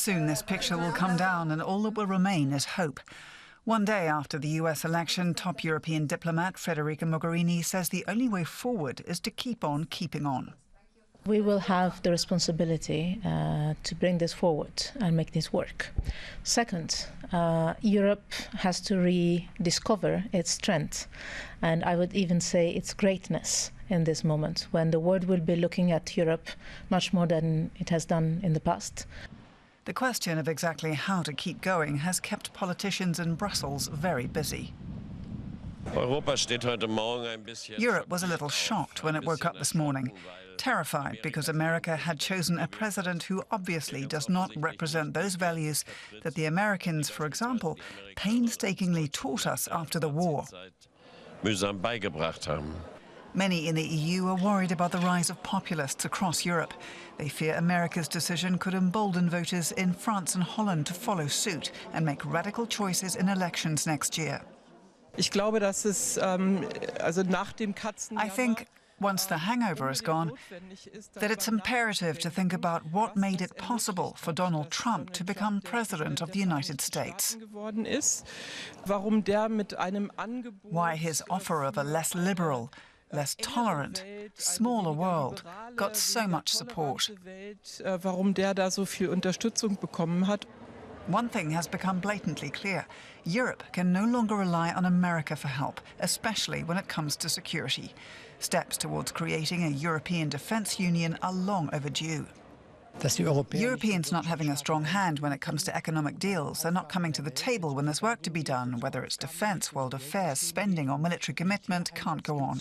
Soon this picture will come down and all that will remain is hope. One day after the US election, top European diplomat Federica Mogherini says the only way forward is to keep on keeping on. We will have the responsibility to bring this forward and make this work. Second, Europe has to rediscover its strength, and I would even say its greatness in this moment, when the world will be looking at Europe much more than it has done in the past. The question of exactly how to keep going has kept politicians in Brussels very busy. Europe was a little shocked when it woke up this morning, terrified because America had chosen a president who obviously does not represent those values that the Americans, for example, painstakingly taught us after the war. Many in the EU are worried about the rise of populists across Europe. They fear America's decision could embolden voters in France and Holland to follow suit and make radical choices in elections next year. I think once the hangover is gone, that it's imperative to think about what made it possible for Donald Trump to become president of the United States. Why his offer of a less liberal, less tolerant, smaller world got so much support. One thing has become blatantly clear. Europe can no longer rely on America for help, especially when it comes to security. Steps towards creating a European defence union are long overdue. Europeans not having a strong hand when it comes to economic deals. They're not coming to the table when there's work to be done, whether it's defence, world affairs, spending or military commitment can't go on.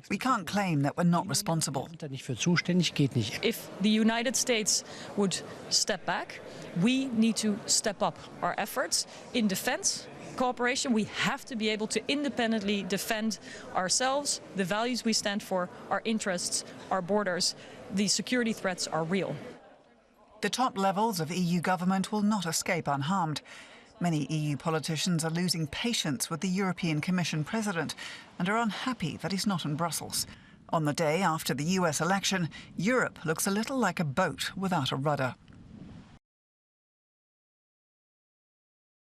We can't claim that we're not responsible. If the United States would step back, we need to step up our efforts in defence. Cooperation, we have to be able to independently defend ourselves, the values we stand for, our interests, our borders. The security threats are real. The top levels of EU government will not escape unharmed. Many EU politicians are losing patience with the European Commission president and are unhappy that he's not in Brussels. On the day after the US election, Europe looks a little like a boat without a rudder.